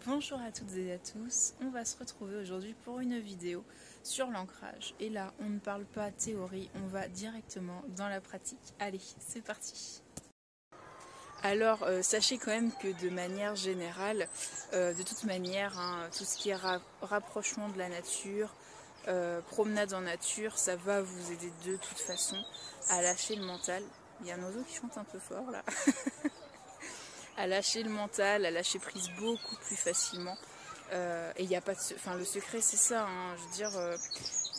Bonjour à toutes et à tous, on va se retrouver aujourd'hui pour une vidéo sur l'ancrage. Et là, on ne parle pas théorie, on va directement dans la pratique. Allez, c'est parti. Alors, sachez quand même que de manière générale, de toute manière, tout ce qui est rapprochement de la nature, promenade en nature, ça va vous aider de toute façon à lâcher le mental. Il y a un oiseau qui chante un peu fort là. À lâcher le mental, à lâcher prise beaucoup plus facilement. Et il n'y a pas de... le secret c'est ça, je veux dire,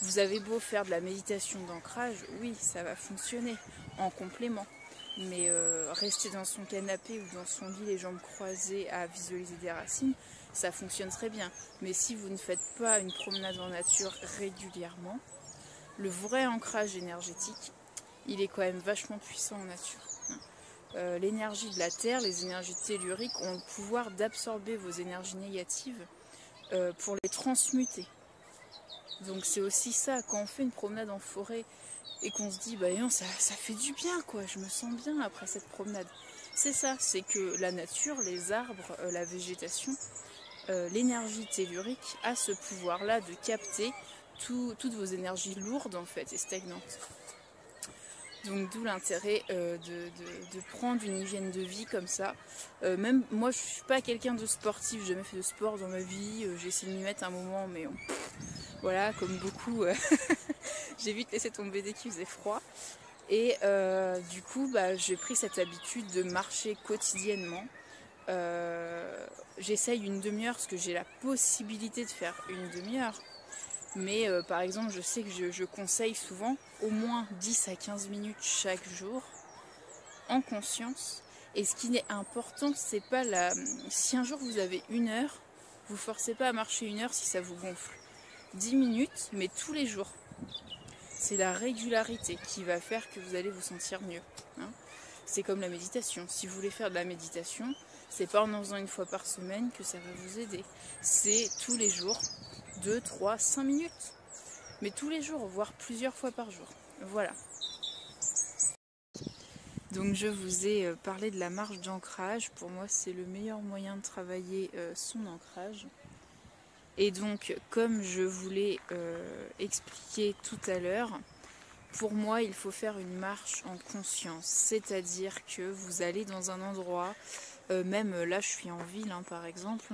vous avez beau faire de la méditation d'ancrage, oui, ça va fonctionner en complément. Mais rester dans son canapé ou dans son lit, les jambes croisées à visualiser des racines, ça fonctionne très bien. Mais si vous ne faites pas une promenade en nature régulièrement, le vrai ancrage énergétique, il est quand même vachement puissant en nature. L'énergie de la Terre, les énergies telluriques ont le pouvoir d'absorber vos énergies négatives pour les transmuter. Donc c'est aussi ça, quand on fait une promenade en forêt et qu'on se dit bah non, ça fait du bien quoi, je me sens bien après cette promenade. C'est ça, c'est que la nature, les arbres, la végétation, l'énergie tellurique a ce pouvoir-là de capter toutes vos énergies lourdes en fait et stagnantes. Donc d'où l'intérêt de prendre une hygiène de vie comme ça. Même moi je suis pas quelqu'un de sportif, j'ai jamais fait de sport dans ma vie, j'ai essayé de m'y mettre un moment mais voilà, comme beaucoup j'ai vite laissé tomber dès qu'il faisait froid. Et du coup j'ai pris cette habitude de marcher quotidiennement. J'essaye une demi-heure parce que j'ai la possibilité de faire une demi-heure. Mais par exemple, je sais que je conseille souvent au moins 10 à 15 minutes chaque jour, en conscience. Et ce qui est important, c'est pas la... Si un jour vous avez une heure, vous forcez pas à marcher une heure si ça vous gonfle. 10 minutes, mais tous les jours. C'est la régularité qui va faire que vous allez vous sentir mieux. C'est comme la méditation. Si vous voulez faire de la méditation, c'est pas en faisant une fois par semaine que ça va vous aider. C'est tous les jours. 2, 3, 5 minutes. Mais tous les jours, voire plusieurs fois par jour. Voilà. Donc je vous ai parlé de la marche d'ancrage. Pour moi, c'est le meilleur moyen de travailler son ancrage. Et donc, comme je vous l'ai expliqué tout à l'heure, pour moi, il faut faire une marche en conscience. C'est-à-dire que vous allez dans un endroit, même là je suis en ville par exemple,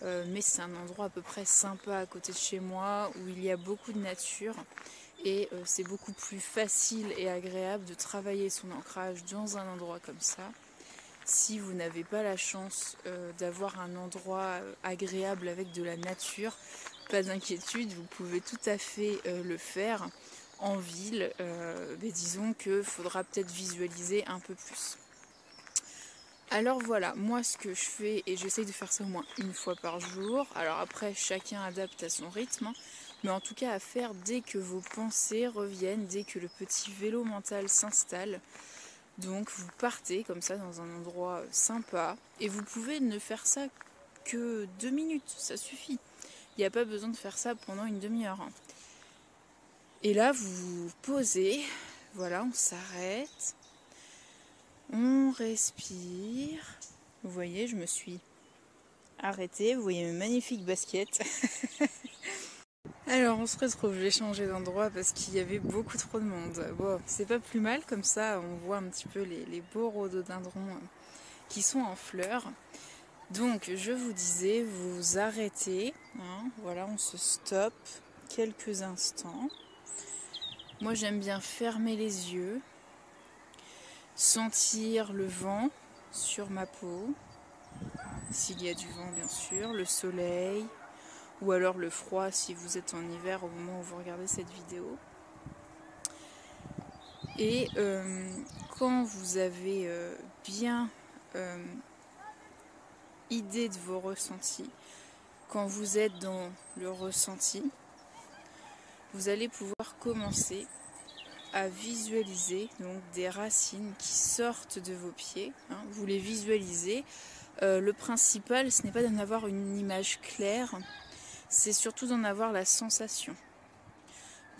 mais c'est un endroit à peu près sympa à côté de chez moi où il y a beaucoup de nature et c'est beaucoup plus facile et agréable de travailler son ancrage dans un endroit comme ça. Si vous n'avez pas la chance d'avoir un endroit agréable avec de la nature, pas d'inquiétude, vous pouvez tout à fait le faire en ville, mais disons qu'il faudra peut-être visualiser un peu plus. Alors voilà, moi ce que je fais, et j'essaye de faire ça au moins une fois par jour, alors après chacun adapte à son rythme, mais en tout cas à faire dès que vos pensées reviennent, dès que le petit vélo mental s'installe. Donc vous partez comme ça dans un endroit sympa, et vous pouvez ne faire ça que 2 minutes, ça suffit. Il n'y a pas besoin de faire ça pendant une demi-heure. Et là vous vous posez, voilà, on s'arrête. On respire. Vous voyez, je me suis arrêtée. Vous voyez mes magnifiques baskets. Alors, on se retrouve. J'ai changé d'endroit parce qu'il y avait beaucoup trop de monde. Bon, c'est pas plus mal comme ça. On voit un petit peu les beaux rhododendrons qui sont en fleurs. Donc, je vous disais, vous vous arrêtez. Voilà, on se stoppe quelques instants. Moi, j'aime bien fermer les yeux. Sentir le vent sur ma peau, s'il y a du vent bien sûr, le soleil, ou alors le froid si vous êtes en hiver au moment où vous regardez cette vidéo. Et quand vous avez bien idée de vos ressentis, quand vous êtes dans le ressenti, vous allez pouvoir commencer à visualiser donc des racines qui sortent de vos pieds. Vous les visualisez. Le principal, ce n'est pas d'en avoir une image claire, c'est surtout d'en avoir la sensation.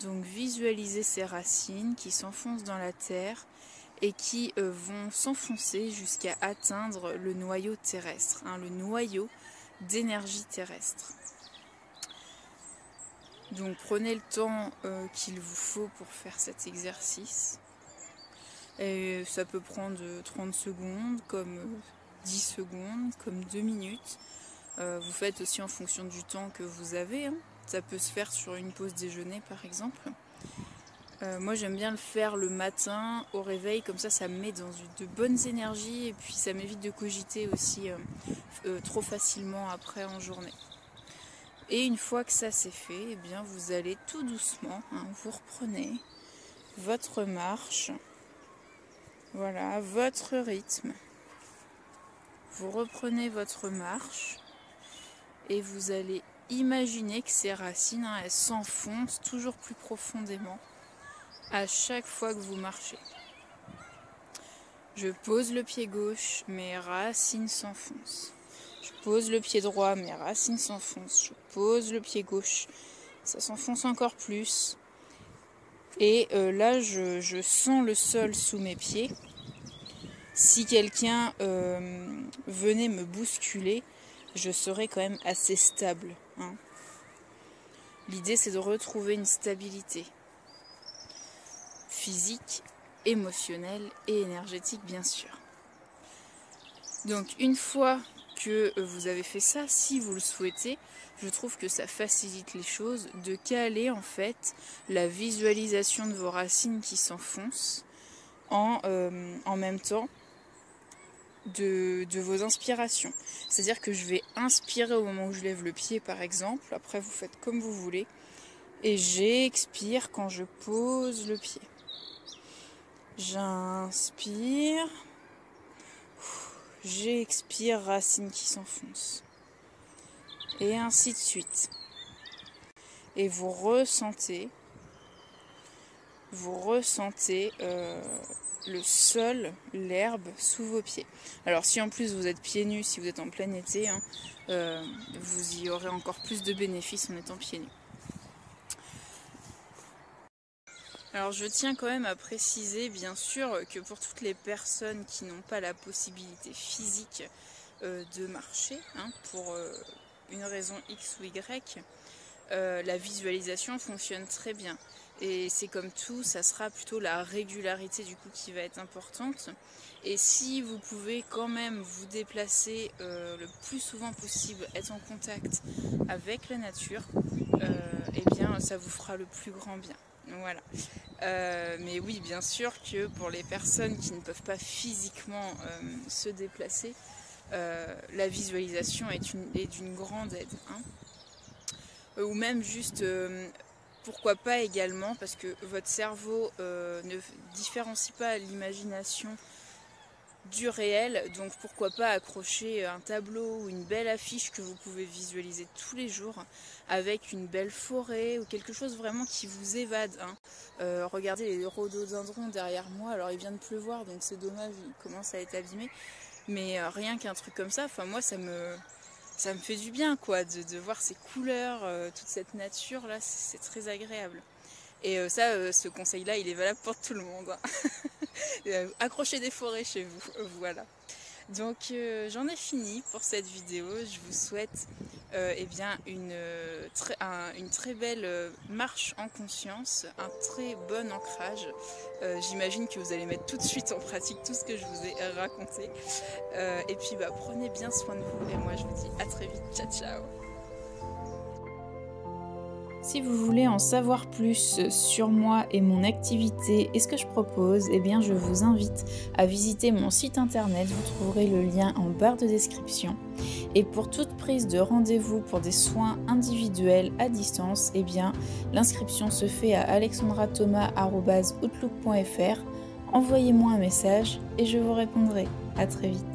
Donc visualisez ces racines qui s'enfoncent dans la terre et qui vont s'enfoncer jusqu'à atteindre le noyau terrestre. Le noyau, d'énergie terrestre. Donc prenez le temps qu'il vous faut pour faire cet exercice. Et ça peut prendre 30 secondes, comme 10 secondes, comme 2 minutes. Vous faites aussi en fonction du temps que vous avez. Hein. Ça peut se faire sur une pause déjeuner par exemple. Moi j'aime bien le faire le matin au réveil, comme ça me met dans de bonnes énergies et puis ça m'évite de cogiter aussi trop facilement après en journée. Et une fois que ça c'est fait, eh bien vous allez tout doucement, hein, vous reprenez votre marche, voilà, votre rythme. Vous reprenez votre marche et vous allez imaginer que ces racines, hein, elles s'enfoncent toujours plus profondément à chaque fois que vous marchez. Je pose le pied gauche, mes racines s'enfoncent. Je pose le pied droit, mes racines s'enfoncent. Je pose le pied gauche, ça s'enfonce encore plus. Et là, je sens le sol sous mes pieds. Si quelqu'un venait me bousculer, je serais quand même assez stable. Hein. L'idée, c'est de retrouver une stabilité physique, émotionnelle et énergétique, bien sûr. Donc, une fois que vous avez fait ça, si vous le souhaitez, je trouve que ça facilite les choses de caler en fait la visualisation de vos racines qui s'enfoncent en même temps de vos inspirations. C'est-à-dire que je vais inspirer au moment où je lève le pied par exemple, après vous faites comme vous voulez, et j'expire quand je pose le pied. J'inspire, j'expire, racines qui s'enfoncent. Et ainsi de suite. Et vous ressentez le sol, l'herbe sous vos pieds. Alors si en plus vous êtes pieds nus, si vous êtes en plein été, hein, vous y aurez encore plus de bénéfices en étant pieds nus. Alors je tiens quand même à préciser bien sûr que pour toutes les personnes qui n'ont pas la possibilité physique de marcher, hein, pour une raison X ou Y, la visualisation fonctionne très bien. Et c'est comme tout, ça sera plutôt la régularité du coup qui va être importante. Et si vous pouvez quand même vous déplacer le plus souvent possible, être en contact avec la nature, eh bien ça vous fera le plus grand bien. Voilà. Mais oui, bien sûr que pour les personnes qui ne peuvent pas physiquement se déplacer, la visualisation est d'une grande aide. Hein. Ou même juste, pourquoi pas également, parce que votre cerveau ne différencie pas l'imagination du réel, donc pourquoi pas accrocher un tableau ou une belle affiche que vous pouvez visualiser tous les jours avec une belle forêt ou quelque chose vraiment qui vous évade. Hein. Regardez les rhododendrons derrière moi, alors il vient de pleuvoir donc c'est dommage, il commence à être abîmé, mais rien qu'un truc comme ça, enfin moi ça me fait du bien quoi, de voir ces couleurs, toute cette nature là, c'est très agréable. Et ce conseil-là, il est valable pour tout le monde. Accrochez des forêts chez vous, voilà. Donc j'en ai fini pour cette vidéo. Je vous souhaite eh bien, une très belle marche en conscience, un très bon ancrage. J'imagine que vous allez mettre tout de suite en pratique tout ce que je vous ai raconté. Et puis prenez bien soin de vous et moi je vous dis à très vite. Ciao ciao. Si vous voulez en savoir plus sur moi et mon activité et ce que je propose, eh bien je vous invite à visiter mon site internet, vous trouverez le lien en barre de description. Et pour toute prise de rendez-vous pour des soins individuels à distance, eh bien l'inscription se fait à alexandrathomas@outlook.fr. Envoyez-moi un message et je vous répondrai. À très vite.